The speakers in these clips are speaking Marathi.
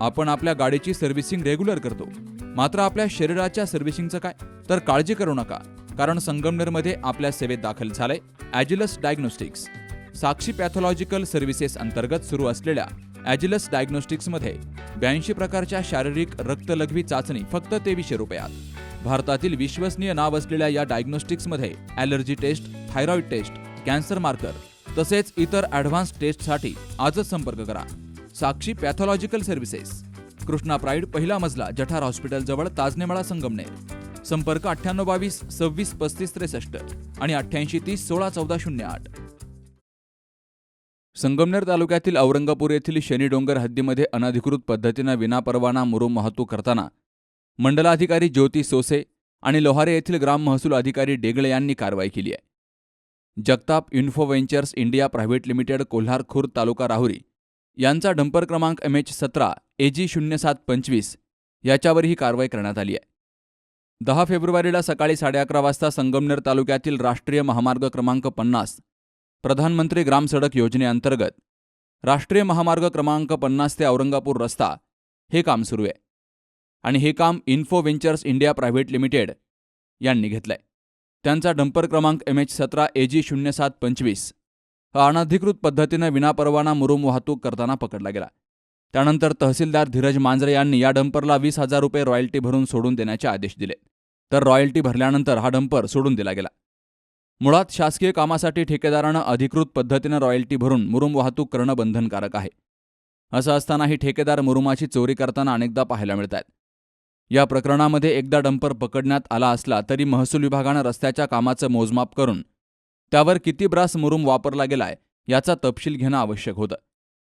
आपण आपल्या गाडीची सर्व्हिसिंग रेग्युलर करतो, मात्र आपल्या शरीराच्या सर्व्हिसिंगचं काय? तर काळजी करू नका, कारण संगमनेरमध्ये आपल्या सेवेत दाखल झालंय ॲजिलस डायग्नोस्टिक्स. साक्षी पॅथॉलॉजिकल सर्व्हिसेस अंतर्गत सुरू असलेल्या ॲजिलस डायग्नोस्टिक्समध्ये 82 प्रकारच्या शारीरिक रक्तलघवी चाचणी फक्त 2300 रुपयात. भारतातील विश्वसनीय नाव असलेल्या या डायग्नोस्टिक्समध्ये allergy test, thyroid test, cancer marker तसेच इतर ॲडव्हान्स टेस्टसाठी आजच संपर्क करा. Sakshi pathological services, Krishna Pride, पहिला मजला, जठार हॉस्पिटल जवळ, ताजनेमाळा, संगमनेर. संपर्क 9822 26 35 63 आणि 8830 16 14 08. संगमनेर तालुक्यातील औरंगापूर येथील शनीडोंगर हद्दीमध्ये अनधिकृत पद्धतीनं विनापरवाना मुरुम वाहतूक करताना मंडलाधिकारी ज्योती सोसे आणि लोहारे येथील ग्राम महसूल अधिकारी डेगळे यांनी कारवाई केली आहे. Jagtap info ventures India private limited, Kolhar Khurd, taluka Rahuri यांचा डंपर क्रमांक MH17 AG 0725 याच्यावर ही कारवाई करण्यात आली आहे. 10 फेब्रुवारीला सकाळी 11:30 वाजता संगमनेर तालुक्यातील राष्ट्रीय महामार्ग क्रमांक 50 प्रधानमंत्री ग्राम सडक योजनेअंतर्गत राष्ट्रीय महामार्ग क्रमांक 50 ते औरंगापूर रस्ता हे काम सुरू आहे आणि हे काम info ventures India private limited यांनी घेतलंय. त्यांचा डंपर क्रमांक MH17 AG 0725 हा अनधिकृत पद्धतीनं विनापरवाना मुरुम वाहतूक करताना पकडला गेला. त्यानंतर तहसीलदार धीरज मांजरे यांनी या डंपरला 20,000 रुपये रॉयल्टी भरून सोडून देण्याचे आदेश दिले. तर रॉयल्टी भरल्यानंतर हा डंपर सोडून दिला गेला. मुळात शासकीय कामासाठी ठेकेदारानं अधिकृत पद्धतीनं रॉयल्टी भरून मुरुम वाहतूक करणं बंधनकारक आहे. असं असतानाही ठेकेदार मुरुमाची चोरी करताना अनेकदा पाहायला मिळतात. या प्रकरणामध्ये एकदा डंपर पकडण्यात आला असला तरी महसूल विभागानं रस्त्याच्या कामाचं मोजमाप करून त्यावर किती ब्रास मुरुम वापरला गेलाय याचा तपशील घेणं आवश्यक होतं.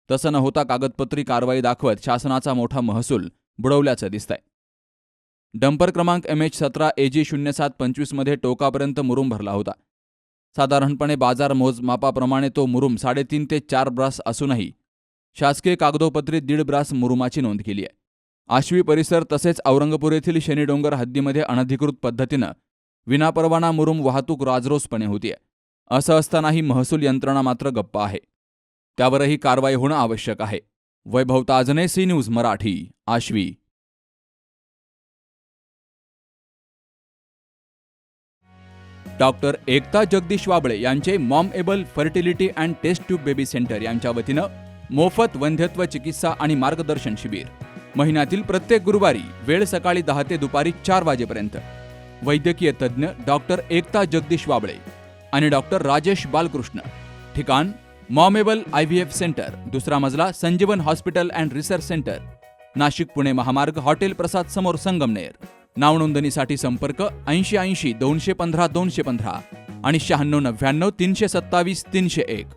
तसं न होता कागदपत्री कारवाई दाखवत शासनाचा मोठा महसूल बुडवल्याचं दिसतंय. डंपर क्रमांक MH17 AG 0725 मध्ये टोकापर्यंत मुरुम भरला होता. साधारणपणे बाजार मोजमापाप्रमाणे तो मुरुम 3.5 ते 4 ब्रास असूनही शासकीय कागदोपत्री 1.5 ब्रास मुरुमाची नोंद केली आहे. आश्वी परिसर तसेच औरंगापूर येथील शनीडोंगर हद्दीमध्ये अनधिकृत पद्धतीनं विनापरवाना मुरुम वाहतूक राजरोसपणे होतीये. असं असतानाही महसूल यंत्रणा मात्र गप्प आहे. त्यावरही कारवाई होणं आवश्यक आहे. Vaibhav Tajne, C News Marathi, Ashvi. Doctor Ekta Jagdish Wable यांचे मॉमएबल fertility and test tube baby centre यांच्या वतीनं मोफत वंध्यत्व चिकित्सा आणि मार्गदर्शन शिबिर. महिन्यातील प्रत्येक गुरुवारी, वेळ सकाळी 10 ते दुपारी 4 वाजेपर्यंत. वैद्यकीय तज्ज्ञ डॉक्टर एकता जगदीश वाबळे आणि डॉक्टर राजेश बालकृष्ण. ठिकाण मॉमेबल IVF सेंटर, दुसरा मजला, संजीवन hospital and research centre, Nashik Pune महामार्ग, हॉटेल प्रसाद समोर, संगमनेर. नाव नोंदणीसाठी संपर्क 8080 215 215 आणि 9699 327 301.